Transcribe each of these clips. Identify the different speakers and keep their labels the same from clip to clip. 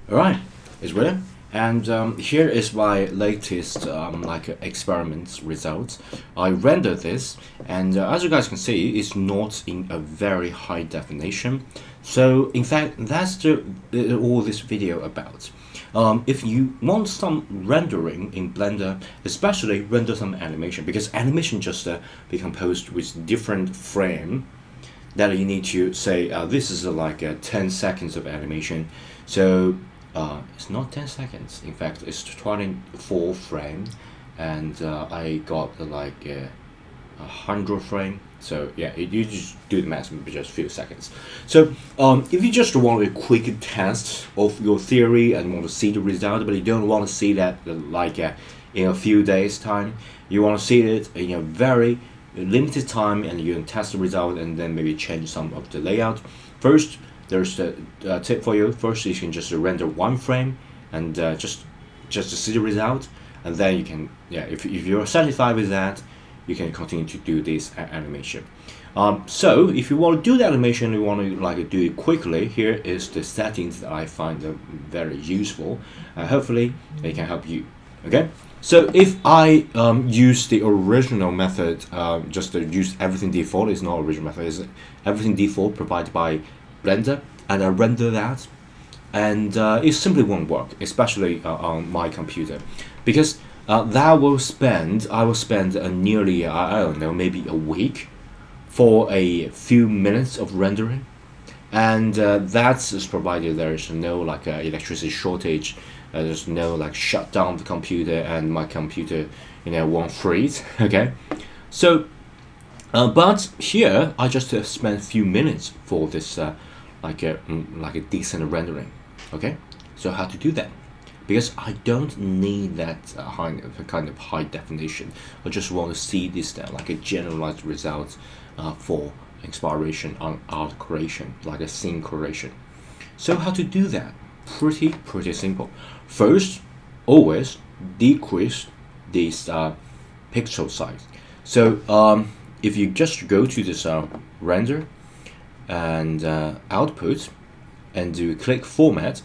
Speaker 1: Alright, it's William, and here is my latest experiments results. I rendered this, and as you guys can see, it's not in a very high definition. So in fact, that's all this video about. If you want some rendering in Blender, especially render some animation, because animation just be composed with different frame that you need to say this is like 10 seconds of animation. So it's not 10 seconds, in fact it's 24 frames, and I got like 100 frame. So yeah, you just do the math in just a few seconds. So if you just want a quick test of your theory and want to see the result, but you don't want to see that in a few days time, you want to see it in a very limited time, and you can test the result and then maybe change some of the layout. First, there's a tip for you. First, you can just render one frame and just to see the result, and then you can, if you're satisfied with that, you can continue to do this animation. So if you want to do the animation, you want to do it quickly, here is the settings that I find very useful. Hopefully they can help you. Okay, so if I use the original method, just to use everything default, it's not original method, it's everything default provided by Blender, and I render that, and it simply won't work, especially on my computer, because I will spend nearly, I don't know, maybe a week for a few minutes of rendering, and that's provided there is no electricity shortage, there's no shut down the computer and my computer won't freeze. Okay, so but here I just spent a few minutes for this like a decent rendering. Okay, so how to do that? Because I don't need that kind of high definition. I just want to see this like a generalized result for inspiration on art creation, like a scene creation. So how to do that? Pretty simple. First, always decrease this pixel size. So if you just go to this render and output, and you click format,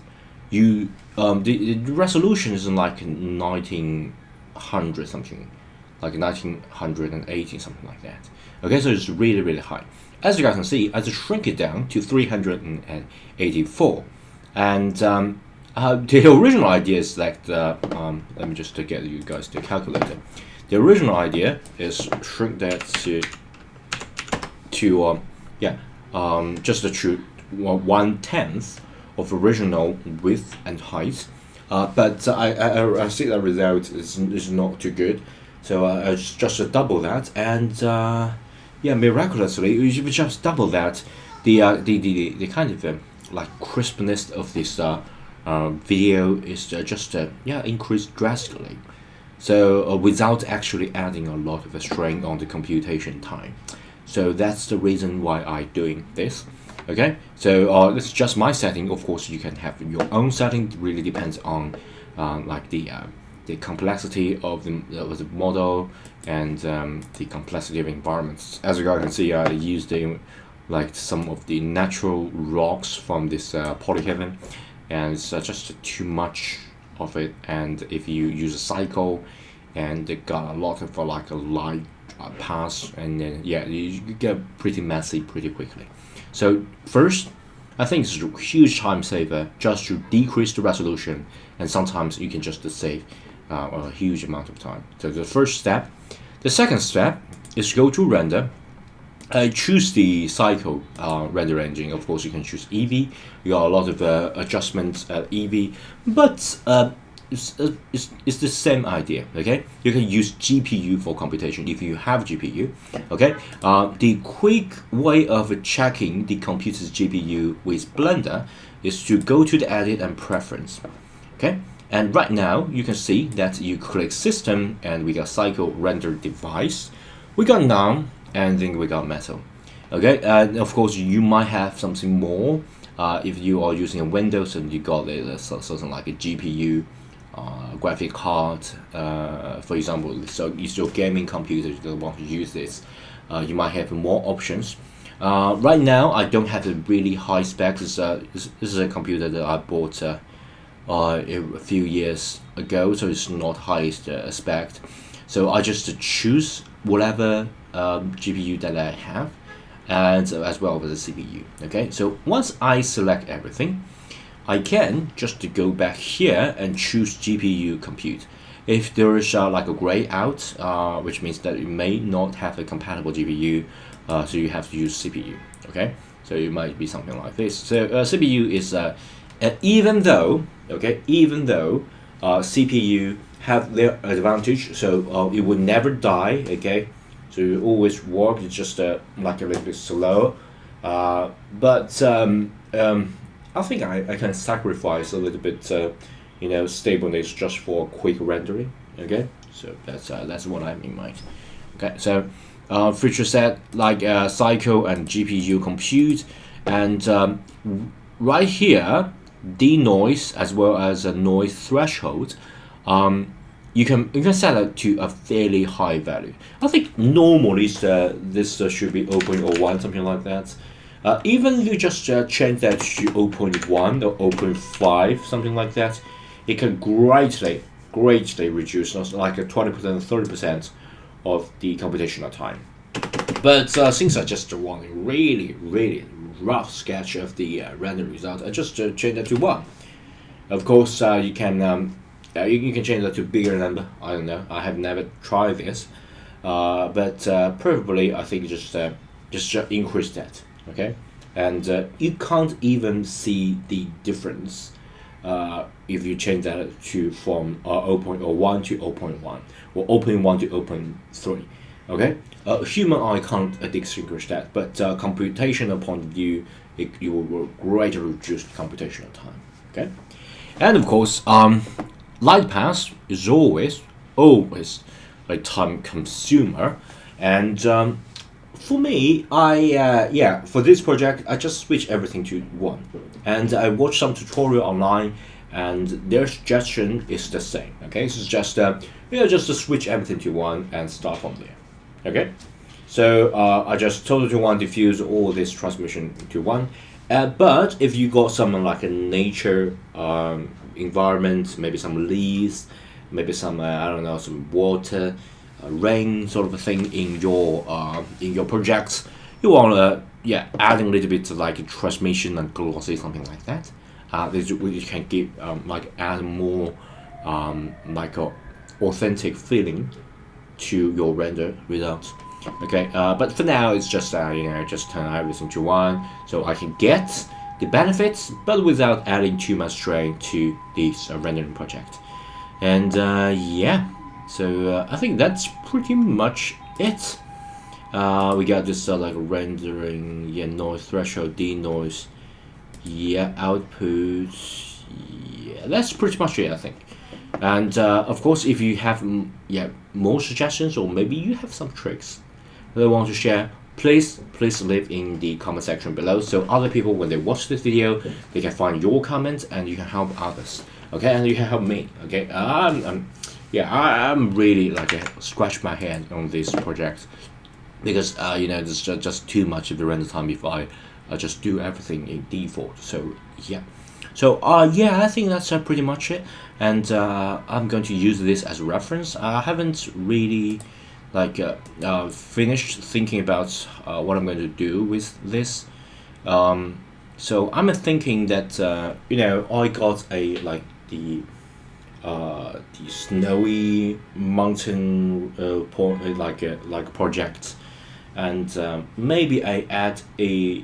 Speaker 1: you the resolution is in like 1900 something, like 1980 something like that. Okay, so it's really high. As you guys can see, I just shrink it down to 384, and the original idea is that let me just get you guys the calculator. The original idea is shrink that to just a true 1/10 of original width and height, but I see that result is not too good, so I just double that, and miraculously, if you just double that, the kind of like crispness of this video is just increased drastically. So without actually adding a lot of a strain on the computation time. So that's the reason why I doing this. Okay, so this is just my setting. Of course, you can have your own setting. It really depends on the complexity of the model and the complexity of environments. As you guys can see, I used some of the natural rocks from this polyheaven, and it's just too much of it. And if you use a cycle, and it got a lot of a light pass, and then you get pretty messy pretty quickly. So first, I think it's a huge time saver just to decrease the resolution, and sometimes you can just save a huge amount of time. So the first step. The second step is go to render. Choose the cycle render engine. Of course, you can choose Eevee. You got a lot of adjustments at Eevee, but it's the same idea. Okay, you can use GPU for computation if you have GPU. Okay, the quick way of checking the computer's GPU with Blender is to go to the edit and preference. Okay, and right now you can see that you click system, and we got cycle render device, we got none, and then we got metal. Okay, and of course you might have something more if you are using a Windows and you got something like a GPU graphic card, for example. So if your gaming computer don't want to use this, you might have more options. Right now I don't have a really high spec. This is a computer that I bought a few years ago, so it's not highest spec. So I just choose whatever GPU that I have, and as well as the CPU. Okay, so once I select everything, I can just go back here and choose GPU compute. If there is like a gray out, which means that you may not have a compatible GPU, so you have to use CPU. Okay, so it might be something like this. So CPU is even though CPU have their advantage, so it would never die. Okay, so it always work. It's just like a little bit slow, but I think I can sacrifice a little bit, stableness just for quick rendering. Okay, so that's what I have in mind. Okay, so feature set like cycle and GPU compute, and right here, denoise as well as a noise threshold. You can set it to a fairly high value. I think normally this should be 0.01, something like that. Even you just change that to 0.1 or 0.5, something like that, it can greatly reduce, like a 20%, 30% of the computational time. But since I just want a really rough sketch of the random result, I just change that to 1. Of course, you can change that to bigger number. I don't know. I have never tried this, but probably I think just increase that. Okay, and you can't even see the difference if you change that to from 0.01 to 0.1 or 0.1 to 0.3. Okay, human eye can't distinguish that, but computational point of view, you will greatly reduce computational time. Okay, and of course, light path is always a time consumer, and for me, for this project, I just switch everything to 1, and I watched some tutorial online, and their suggestion is the same. Okay, so it's just just to switch everything to 1 and start from there. Okay, so I just totally to 1, diffuse all this transmission to 1. But if you got something like a nature environment, maybe some leaves, maybe some I don't know, some water, rain sort of a thing in your projects, you want to adding a little bit like transmission and glossy, something like that. This you can give like add more like a authentic feeling to your render results. Okay, but for now it's just just turn everything to 1, so I can get the benefits, but without adding too much strain to this rendering project. And so I think that's pretty much it. We got this like rendering, noise threshold, denoise, output. That's pretty much it, I think. And of course, if you have more suggestions, or maybe you have some tricks that you want to share, please leave in the comment section below, so other people, when they watch this video, they can find your comments and you can help others. Okay, and you can help me. Okay, I'm really like scratch my head on this project, because there's just too much of the render time if I just do everything in default. So I think that's pretty much it, and I'm going to use this as a reference. I haven't really finished thinking about what I'm going to do with this. So I'm thinking that I got the snowy mountain project, and maybe I add a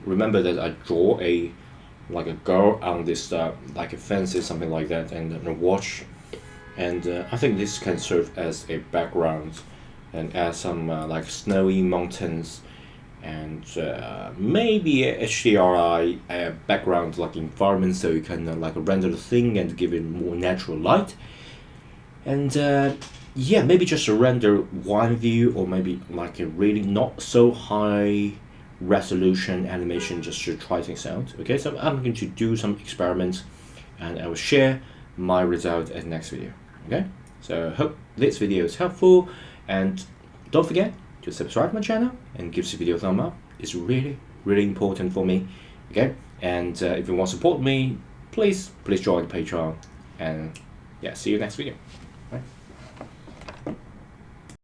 Speaker 1: remember that I draw a girl on this like a fence or something like that, and a watch, and I think this can serve as a background and add some like snowy mountains, and maybe a HDRI background like environment, so you can like render the thing and give it more natural light, and maybe just render one view, or maybe like a really not so high resolution animation, just to try things out. Okay, so I'm going to do some experiments, and I will share my result at the next video. Okay, so hope this video is helpful, and don't forget to subscribe to my channel and give this video a thumb up. It's really important for me. Okay, and if you want to support me, please join the Patreon, and yeah, see you next video. Bye.